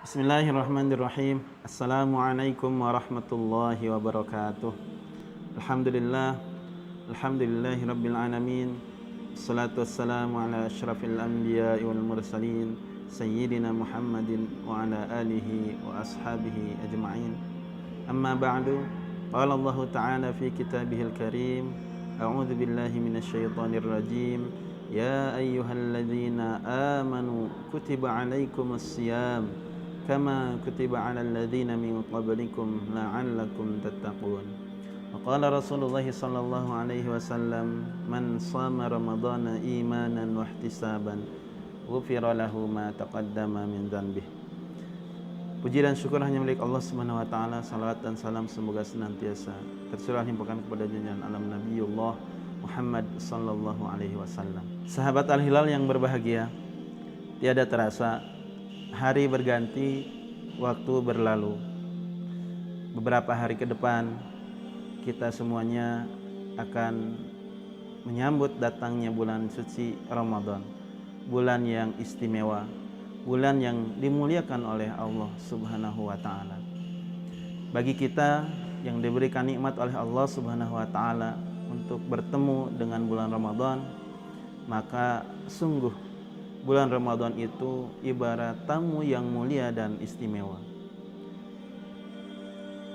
Bismillahirrahmanirrahim. Assalamualaikum warahmatullahi wabarakatuh. Alhamdulillah, alhamdulillahi rabbil alamin. Assalatu wassalamu ala asyrafil anbiya'i wal mursalin, sayyidina Muhammadin wa ala alihi wa ashabihi ajma'in. Amma ba'du. Qala Allah Ta'ala fi kitabihil karim, a'udzu billahi minasyaitonir rajim. Ya ayyuhalladzina amanu kutiba alaikumus shiyam kama kutiba 'alal ladzina min qablikum la'allakum tattaqun. Wa qala Rasulullah sallallahu alaihi wasallam, man shama ramadhana imanan wa ihtisaban ghufira lahu ma taqaddama min dzanbih. Puji dan syukur hanya milik Allah Subhanahu wa taala. Salawat dan salam semoga senantiasa tercurah limpahkan kepada junjungan alam Nabiullah Muhammad sallallahu alaihi wasallam. Sahabat Al-Hilal yang berbahagia, tiada terasa hari berganti, waktu berlalu. Beberapa hari ke depan kita semuanya akan menyambut datangnya bulan suci Ramadan, bulan yang istimewa, bulan yang dimuliakan oleh Allah Subhanahu wa taala. Bagi kita yang diberikan nikmat oleh Allah Subhanahu wa taala untuk bertemu dengan bulan Ramadan, maka sungguh bulan Ramadan itu ibarat tamu yang mulia dan istimewa.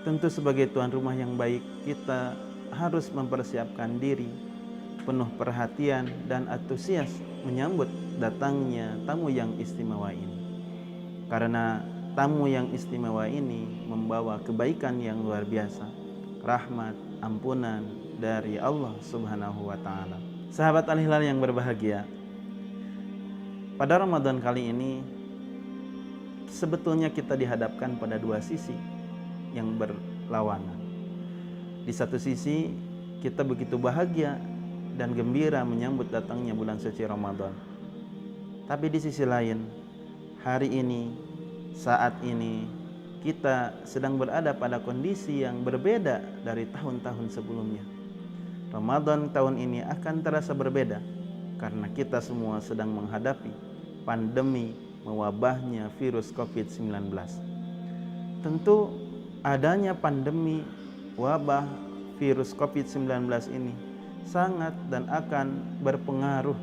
Tentu sebagai tuan rumah yang baik, kita harus mempersiapkan diri penuh perhatian dan antusias menyambut datangnya tamu yang istimewa ini. Karena tamu yang istimewa ini membawa kebaikan yang luar biasa, rahmat, ampunan dari Allah Subhanahu wa taala. Sahabat Al-Hilal yang berbahagia, pada Ramadan kali ini sebetulnya kita dihadapkan pada dua sisi yang berlawanan. Di satu sisi kita begitu bahagia dan gembira menyambut datangnya bulan suci Ramadan. Tapi di sisi lain, hari ini, saat ini kita sedang berada pada kondisi yang berbeda dari tahun-tahun sebelumnya. Ramadan tahun ini akan terasa berbeda karena kita semua sedang menghadapi pandemi mewabahnya virus COVID-19. Tentu adanya pandemi wabah virus COVID-19 ini sangat dan akan berpengaruh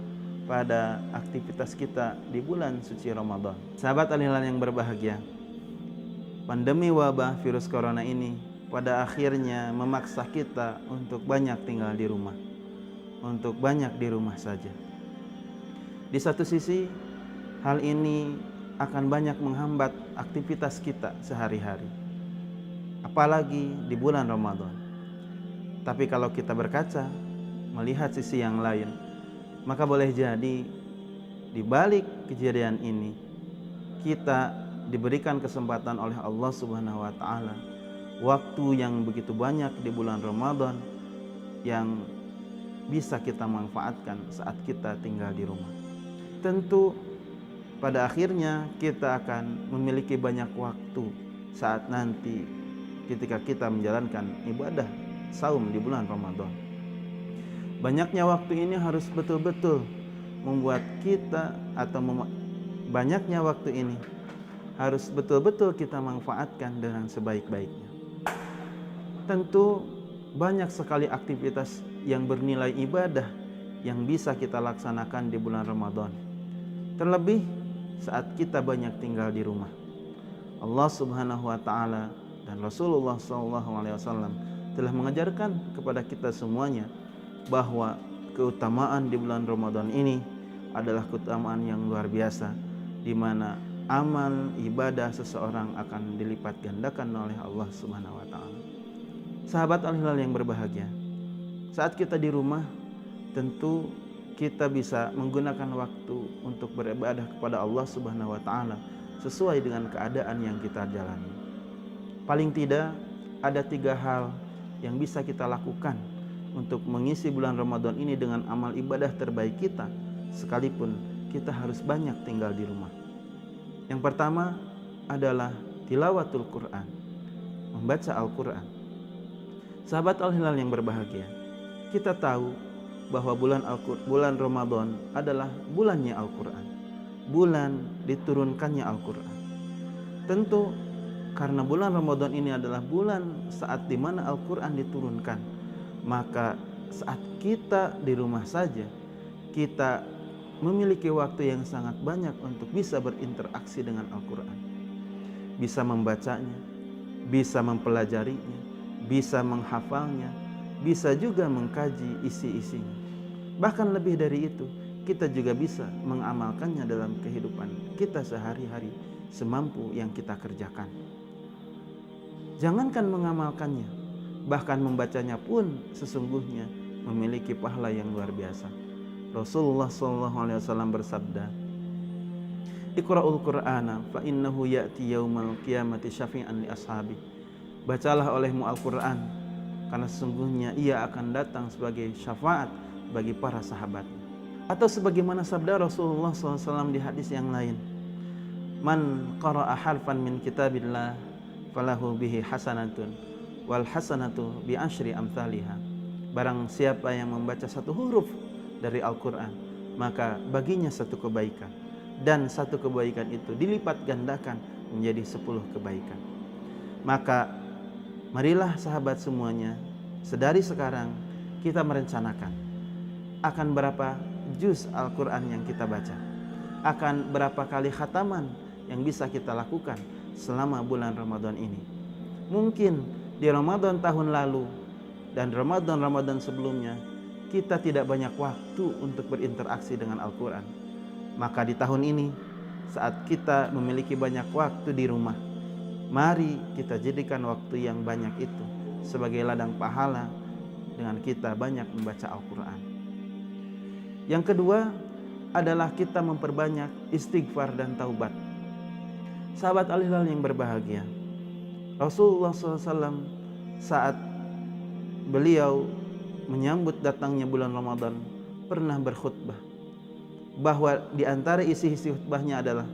pada aktivitas kita di bulan suci Ramadan. Sahabat Al-Hilal yang berbahagia, pandemi wabah virus corona ini pada akhirnya memaksa kita untuk banyak tinggal di rumah, untuk banyak di rumah saja. Di satu sisi, hal ini akan banyak menghambat aktivitas kita sehari-hari, apalagi di bulan Ramadan. Tapi kalau kita berkaca, melihat sisi yang lain, maka boleh jadi di balik kejadian ini kita diberikan kesempatan oleh Allah Subhanahu wa taala waktu yang begitu banyak di bulan Ramadan yang bisa kita manfaatkan saat kita tinggal di rumah. Tentu pada akhirnya kita akan memiliki banyak waktu saat nanti ketika kita menjalankan ibadah saum di bulan Ramadan. Banyaknya waktu ini harus betul-betul membuat kita banyaknya waktu ini harus betul-betul kita manfaatkan dengan sebaik-baiknya. Tentu banyak sekali aktivitas yang bernilai ibadah yang bisa kita laksanakan di bulan Ramadan. Terlebih saat kita banyak tinggal di rumah. Allah Subhanahu wa taala dan Rasulullah SAW telah mengajarkan kepada kita semuanya bahwa keutamaan di bulan Ramadan ini adalah keutamaan yang luar biasa, di mana amal ibadah seseorang akan dilipat gandakan oleh Allah Subhanahu wa taala. Sahabat Al-Hilal yang berbahagia, saat kita di rumah tentu kita bisa menggunakan waktu untuk beribadah kepada Allah Subhanahu wa taala sesuai dengan keadaan yang kita jalani. Paling tidak ada 3 hal yang bisa kita lakukan untuk mengisi bulan Ramadan ini dengan amal ibadah terbaik kita, sekalipun kita harus banyak tinggal di rumah. Yang pertama adalah tilawatul Quran, membaca Al-Quran. Sahabat Al-Hilal yang berbahagia, kita tahu bahwa bulan Ramadan adalah bulannya Al-Quran, bulan diturunkannya Al-Quran. Tentu karena bulan Ramadan ini adalah bulan saat dimana Al-Quran diturunkan, maka saat kita di rumah saja, kita memiliki waktu yang sangat banyak untuk bisa berinteraksi dengan Al-Quran, bisa membacanya, bisa mempelajarinya, bisa menghafalnya, bisa juga mengkaji isi-isinya. Bahkan lebih dari itu, kita juga bisa mengamalkannya dalam kehidupan kita sehari-hari semampu yang kita kerjakan. Jangankan mengamalkannya, bahkan membacanya pun sesungguhnya memiliki pahala yang luar biasa. Rasulullah SAW bersabda, "Iqra'ul Qur'ana fa innahu ya'ti yaumal qiyamati syafi'an li ashabi." Bacalah olehmu Al-Quran, karena sesungguhnya ia akan datang sebagai syafaat bagi para sahabatnya. Atau sebagaimana sabda Rasulullah SAW di hadis yang lain, "Man qara'a harfan min kitabillah falahu bihi hasanatun wal hasanatu bi asyri amthaliha." Barang siapa yang membaca satu huruf dari Al-Quran, maka baginya satu kebaikan, dan satu kebaikan itu dilipat gandakan menjadi 10 kebaikan. Maka marilah sahabat semuanya, sedari sekarang kita merencanakan akan berapa juz Al-Quran yang kita baca, akan berapa kali khataman yang bisa kita lakukan selama bulan Ramadan ini. Mungkin di Ramadan tahun lalu dan Ramadan sebelumnya kita tidak banyak waktu untuk berinteraksi dengan Al-Quran. Maka di tahun ini, saat kita memiliki banyak waktu di rumah, mari kita jadikan waktu yang banyak itu sebagai ladang pahala dengan kita banyak membaca Al-Quran. Yang kedua adalah kita memperbanyak istighfar dan taubat. Sahabat Al-Hilal yang berbahagia, Rasulullah SAW saat beliau menyambut datangnya bulan Ramadan pernah berkhutbah bahwa di antara isi-isi khutbahnya adalah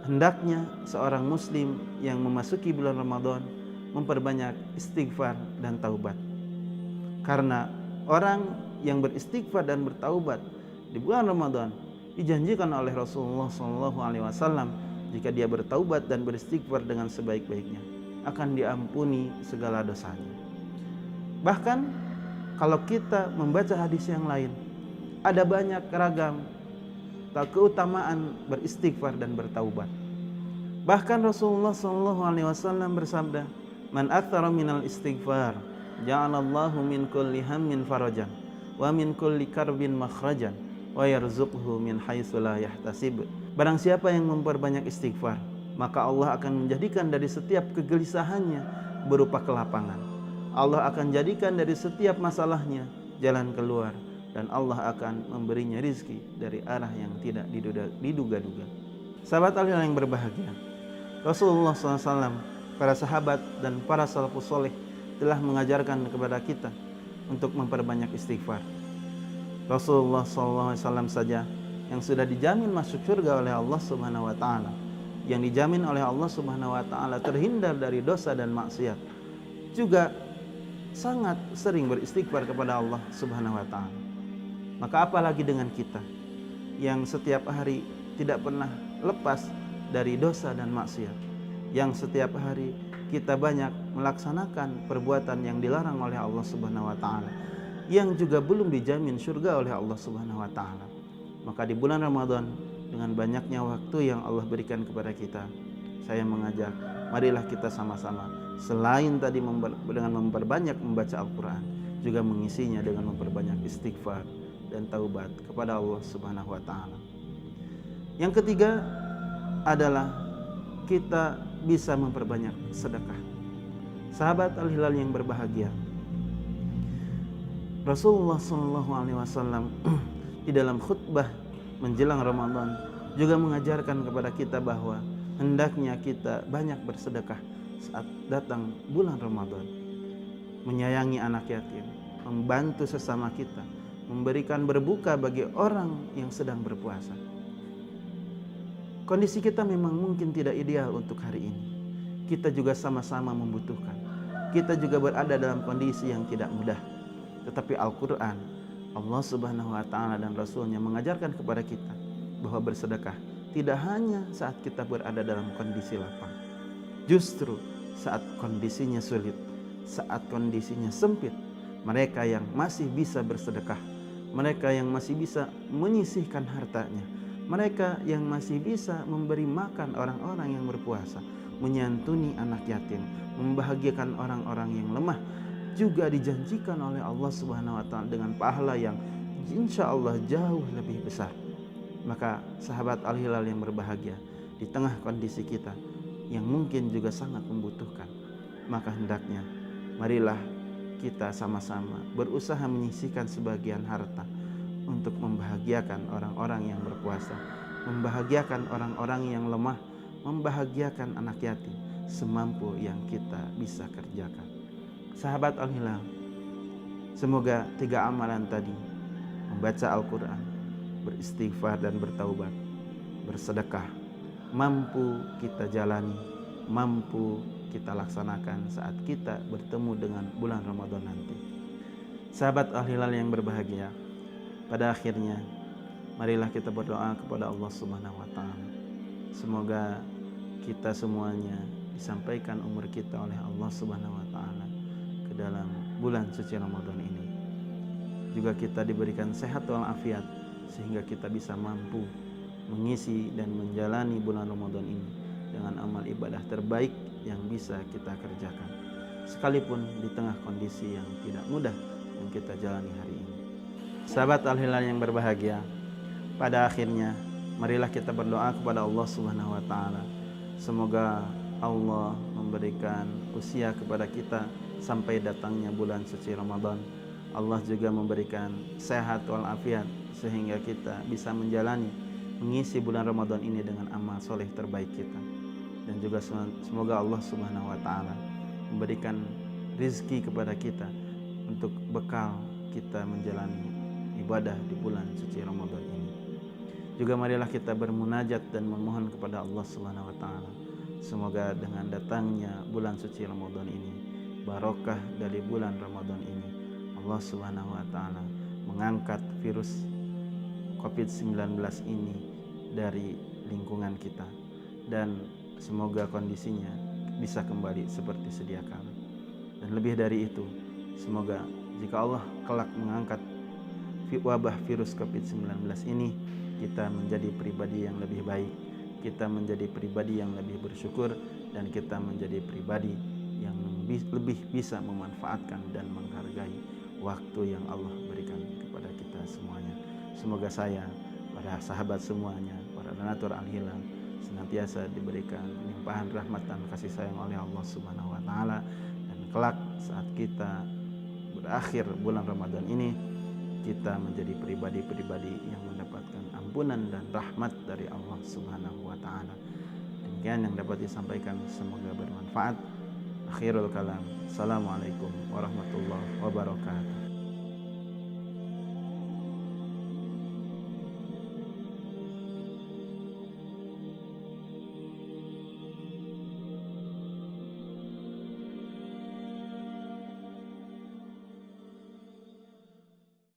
hendaknya seorang muslim yang memasuki bulan Ramadan memperbanyak istighfar dan taubat. Karena orang yang beristighfar dan bertaubat di bulan Ramadan dijanjikan oleh Rasulullah SAW, jika dia bertaubat dan beristighfar dengan sebaik-baiknya, akan diampuni segala dosanya. Bahkan kalau kita membaca hadis yang lain, ada banyak ragam keutamaan beristighfar dan bertaubat. Bahkan Rasulullah SAW bersabda, "Man aktsara minal istighfar, ja'alallahu min kulli hammin farajan, wa min kulli karbin makhrajan, wa yarzuqhu min haitsu la yahtasib." Barang siapa yang memperbanyak istighfar, maka Allah akan menjadikan dari setiap kegelisahannya berupa kelapangan. Allah akan jadikan dari setiap masalahnya jalan keluar, dan Allah akan memberinya rizki dari arah yang tidak diduga-duga. Sahabat Al-Hilal yang berbahagia, Rasulullah SAW, para sahabat dan para salafus soleh telah mengajarkan kepada kita untuk memperbanyak istighfar. Rasulullah SAW saja yang sudah dijamin masuk surga oleh Allah Subhanahu wa taala, yang dijamin oleh Allah Subhanahu wa taala terhindar dari dosa dan maksiat, juga sangat sering beristighfar kepada Allah Subhanahu wa taala. Maka apalagi dengan kita yang setiap hari tidak pernah lepas dari dosa dan maksiat, yang setiap hari kita banyak melaksanakan perbuatan yang dilarang oleh Allah Subhanahu wa taala, yang juga belum dijamin surga oleh Allah Subhanahu wa taala. Maka di bulan Ramadan, dengan banyaknya waktu yang Allah berikan kepada kita, saya mengajak, marilah kita sama-sama, selain tadi dengan memperbanyak membaca Al-Quran, juga mengisinya dengan memperbanyak istighfar dan taubat kepada Allah Subhanahu wa taala. Yang ketiga adalah kita bisa memperbanyak sedekah. Sahabat Al-Hilal yang berbahagia, Rasulullah SAW di dalam khutbah menjelang Ramadan juga mengajarkan kepada kita bahwa hendaknya kita banyak bersedekah saat datang bulan Ramadan, menyayangi anak yatim, membantu sesama kita, memberikan berbuka bagi orang yang sedang berpuasa. Kondisi kita memang mungkin tidak ideal untuk hari ini. Kita juga sama-sama membutuhkan. Kita juga berada dalam kondisi yang tidak mudah. Tetapi Al-Quran, Allah Subhanahu wa taala dan Rasulnya mengajarkan kepada kita bahwa bersedekah tidak hanya saat kita berada dalam kondisi lapang, Justru saat kondisinya sulit, saat kondisinya sempit, mereka yang masih bisa bersedekah, mereka yang masih bisa menyisihkan hartanya, mereka yang masih bisa memberi makan orang-orang yang berpuasa, menyantuni anak yatim, membahagiakan orang-orang yang lemah, juga dijanjikan oleh Allah Subhanahu wa taala dengan pahala yang insya Allah jauh lebih besar. Maka sahabat Al-Hilal yang berbahagia, di tengah kondisi kita yang mungkin juga sangat membutuhkan, maka hendaknya marilah kita sama-sama berusaha menyisihkan sebagian harta untuk membahagiakan orang-orang yang berpuasa, membahagiakan orang-orang yang lemah, membahagiakan anak yatim semampu yang kita bisa kerjakan. Sahabat Al-Hilal, semoga 3 amalan tadi, membaca Al-Quran, beristighfar dan bertaubat, bersedekah, mampu kita jalani, mampu kita laksanakan saat kita bertemu dengan bulan Ramadan nanti. Sahabat Al-Hilal yang berbahagia, pada akhirnya marilah kita berdoa kepada Allah Subhanahu wa taala. Semoga kita semuanya disampaikan umur kita oleh Allah Subhanahu wa taala ke dalam bulan suci Ramadan ini. Juga kita diberikan sehat walafiat sehingga kita bisa mampu mengisi dan menjalani bulan Ramadan ini dengan amal ibadah terbaik yang bisa kita kerjakan, sekalipun di tengah kondisi yang tidak mudah yang kita jalani hari ini. Sahabat Al-Hilal yang berbahagia, pada akhirnya marilah kita berdoa kepada Allah Subhanahu wa taala. Semoga Allah memberikan usia kepada kita sampai datangnya bulan suci Ramadan. Allah juga memberikan sehat walafiat sehingga kita bisa mengisi bulan Ramadan ini dengan amal soleh terbaik kita. Dan juga semoga Allah Subhanahu wa taala memberikan rizki kepada kita untuk bekal kita menjalani ibadah di bulan suci Ramadan ini. Juga marilah kita bermunajat dan memohon kepada Allah Subhanahu wa taala. Semoga dengan datangnya bulan suci Ramadan ini, barokah dari bulan Ramadan ini, Allah Subhanahu wa taala mengangkat virus COVID-19 ini dari lingkungan kita, dan semoga kondisinya bisa kembali seperti sedia kala. Dan lebih dari itu, semoga jika Allah kelak mengangkat wabah virus COVID-19 ini, kita menjadi pribadi yang lebih baik, kita menjadi pribadi yang lebih bersyukur, dan kita menjadi pribadi yang lebih bisa memanfaatkan dan menghargai waktu yang Allah berikan kepada kita semuanya. Semoga saya, para sahabat semuanya, para donatur Al-Hilal senantiasa diberikan limpahan rahmat dan kasih sayang oleh Allah Subhanahu wa taala, dan kelak saat kita berakhir bulan Ramadan ini, kita menjadi pribadi-pribadi yang mendapatkan ampunan dan rahmat dari Allah Subhanahu wa taala. Demikian yang dapat disampaikan, semoga bermanfaat. Akhirul kalam. Assalamualaikum warahmatullahi wabarakatuh.